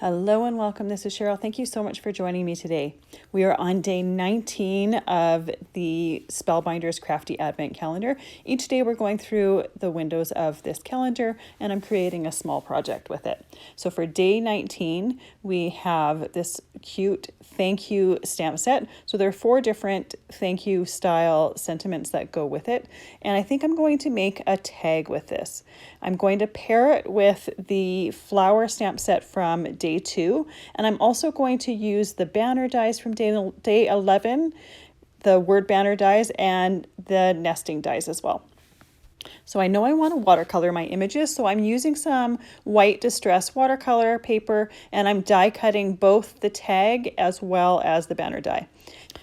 Hello and welcome. This is Cheryl. Thank you so much for joining me today. We are on day 19 of the Spellbinders Crafty Advent Calendar. Each day we're going through the windows of this calendar and I'm creating a small project with it. So for day 19, we have this cute thank you stamp set. So there are 4 different thank you style sentiments that go with it. And I think I'm going to make a tag with this. I'm going to pair it with the flower stamp set from day 2. And I'm also going to use the banner dies from day 11, the word banner dies, and the nesting dies as well. So I know I want to watercolor my images, so I'm using some white distress watercolor paper and I'm die cutting both the tag as well as the banner die.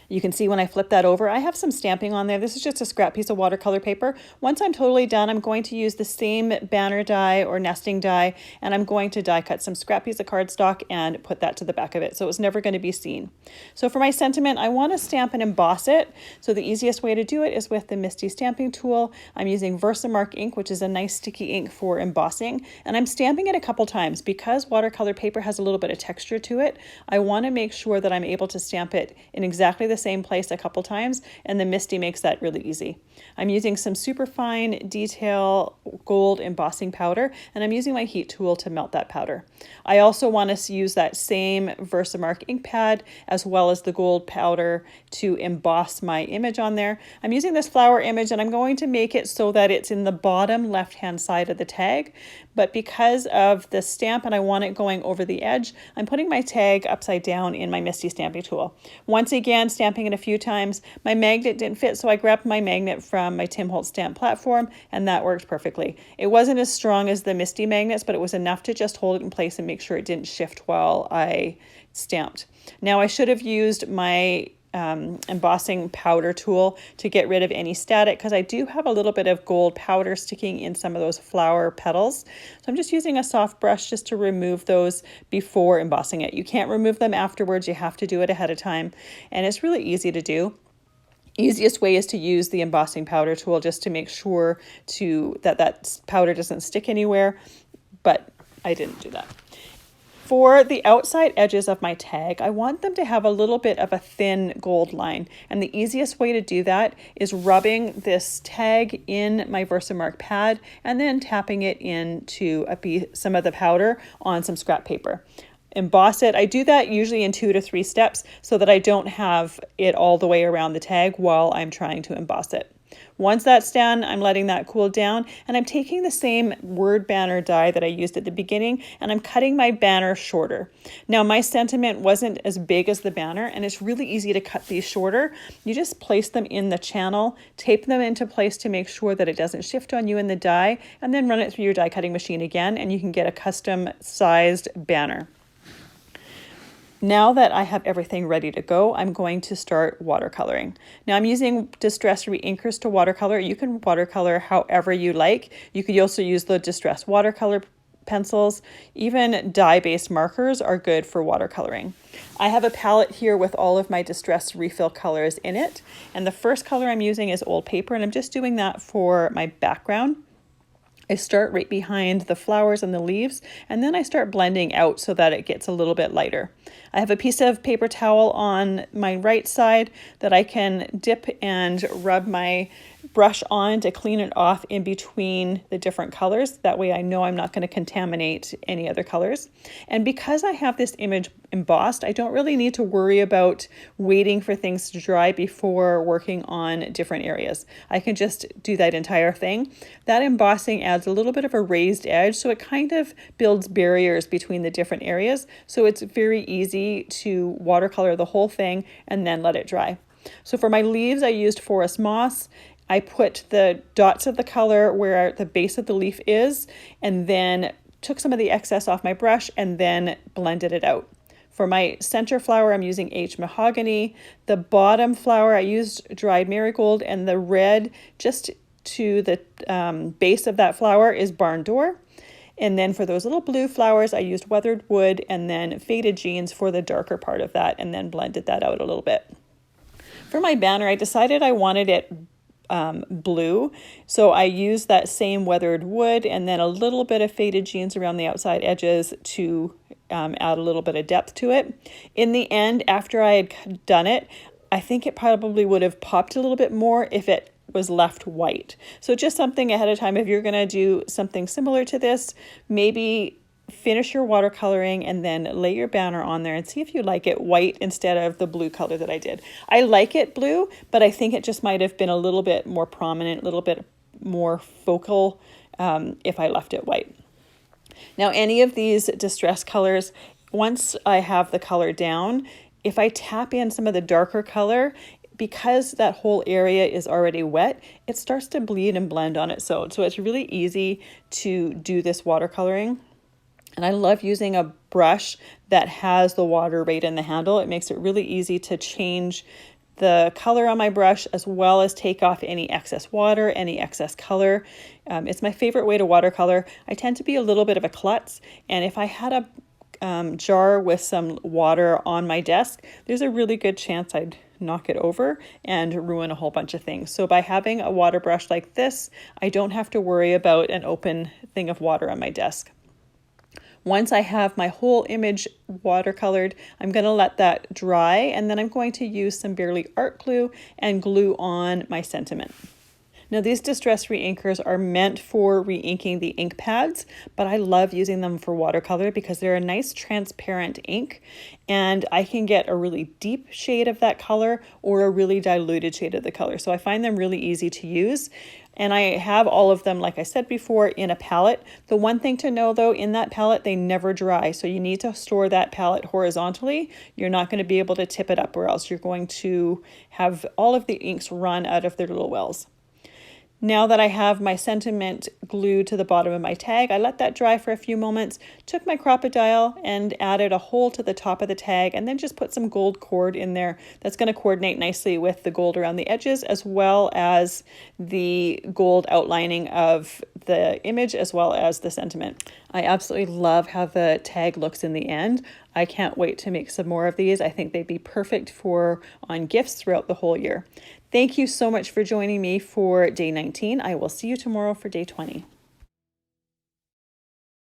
You can see when I flip that over, I have some stamping on there. This is just a scrap piece of watercolor paper. Once I'm totally done, I'm going to use the same banner die or nesting die, and I'm going to die cut some scrap piece of cardstock and put that to the back of it, so it's never going to be seen. So for my sentiment, I want to stamp and emboss it. So the easiest way to do it is with the Misti stamping tool. I'm using Versamark ink, which is a nice sticky ink for embossing, and I'm stamping it a couple times. Because watercolor paper has a little bit of texture to it, I want to make sure that I'm able to stamp it in exactly the same place a couple times, and the Misti makes that really easy. I'm using some super fine detail gold embossing powder, and I'm using my heat tool to melt that powder. I also want to use that same Versamark ink pad as well as the gold powder to emboss my image on there. I'm using this flower image and I'm going to make it so that it's in the bottom left hand side of the tag, but because of the stamp and I want it going over the edge, I'm putting my tag upside down in my Misti stamping tool. Once again, stamping it a few times. My magnet didn't fit, so I grabbed my magnet from my Tim Holtz stamp platform, and that worked perfectly. It wasn't as strong as the Misti magnets, but it was enough to just hold it in place and make sure it didn't shift while I stamped. Now I should have used my embossing powder tool to get rid of any static, because I do have a little bit of gold powder sticking in some of those flower petals. So I'm just using a soft brush just to remove those before embossing it. You can't remove them afterwards, you have to do it ahead of time, and it's really easy to do. Easiest way is to use the embossing powder tool just to make sure that powder doesn't stick anywhere, but I didn't do that. For the outside edges of my tag, I want them to have a little bit of a thin gold line. And the easiest way to do that is rubbing this tag in my Versamark pad and then tapping it into some of the powder on some scrap paper. Emboss it. I do that usually in 2 to 3 steps so that I don't have it all the way around the tag while I'm trying to emboss it. Once that's done, I'm letting that cool down, and I'm taking the same word banner die that I used at the beginning and I'm cutting my banner shorter. Now my sentiment wasn't as big as the banner, and it's really easy to cut these shorter. You just place them in the channel, tape them into place to make sure that it doesn't shift on you in the die, and then run it through your die cutting machine again and you can get a custom sized banner. Now that I have everything ready to go, I'm going to start watercoloring. Now I'm using Distress Reinkers to watercolor. You can watercolor however you like. You could also use the Distress watercolor pencils. Even dye-based markers are good for watercoloring. I have a palette here with all of my Distress refill colors in it. And the first color I'm using is Old Paper, and I'm just doing that for my background. I start right behind the flowers and the leaves, and then I start blending out so that it gets a little bit lighter. I have a piece of paper towel on my right side that I can dip and rub my brush on to clean it off in between the different colors. That way I know I'm not going to contaminate any other colors. And because I have this image embossed, I don't really need to worry about waiting for things to dry before working on different areas. I can just do that entire thing. That embossing adds a little bit of a raised edge, so it kind of builds barriers between the different areas. So it's very easy to watercolor the whole thing and then let it dry. So for my leaves, I used Forest Moss. I put the dots of the color where the base of the leaf is, and then took some of the excess off my brush and then blended it out. For my center flower, I'm using H Mahogany. The bottom flower, I used dried marigold, and the red just to the base of that flower is Barn Door. And then for those little blue flowers, I used Weathered Wood and then Faded Jeans for the darker part of that, and then blended that out a little bit. For my banner, I decided I wanted it blue. So I used that same weathered wood and then a little bit of faded jeans around the outside edges to add a little bit of depth to it. In the end, after I had done it, I think it probably would have popped a little bit more if it was left white. So just something ahead of time, if you're going to do something similar to this, maybe finish your watercoloring and then lay your banner on there and see if you like it white instead of the blue color that I did. I like it blue, but I think it just might have been a little bit more prominent, a little bit more focal if I left it white. Now, any of these distress colors, once I have the color down, if I tap in some of the darker color, because that whole area is already wet, it starts to bleed and blend on its own. So it's really easy to do this watercoloring. And I love using a brush that has the water right in the handle. It makes it really easy to change the color on my brush as well as take off any excess water, any excess color. It's my favorite way to watercolor. I tend to be a little bit of a klutz, and if I had a jar with some water on my desk, there's a really good chance I'd knock it over and ruin a whole bunch of things. So by having a water brush like this, I don't have to worry about an open thing of water on my desk. Once I have my whole image watercolored, I'm going to let that dry, and then I'm going to use some Barely Art glue and glue on my sentiment. Now, these distress reinkers are meant for reinking the ink pads, but I love using them for watercolor because they're a nice transparent ink, and I can get a really deep shade of that color or a really diluted shade of the color. So I find them really easy to use. And I have all of them, like I said before, in a palette. The one thing to know though, in that palette, they never dry. So you need to store that palette horizontally. You're not going to be able to tip it up, or else you're going to have all of the inks run out of their little wells. Now that I have my sentiment glued to the bottom of my tag, I let that dry for a few moments, took my Crop-A-Dial and added a hole to the top of the tag, and then just put some gold cord in there. That's going to coordinate nicely with the gold around the edges, as well as the gold outlining of the image, as well as the sentiment. I absolutely love how the tag looks in the end. I can't wait to make some more of these. I think they'd be perfect for on gifts throughout the whole year. Thank you so much for joining me for day 19. I will see you tomorrow for day 20.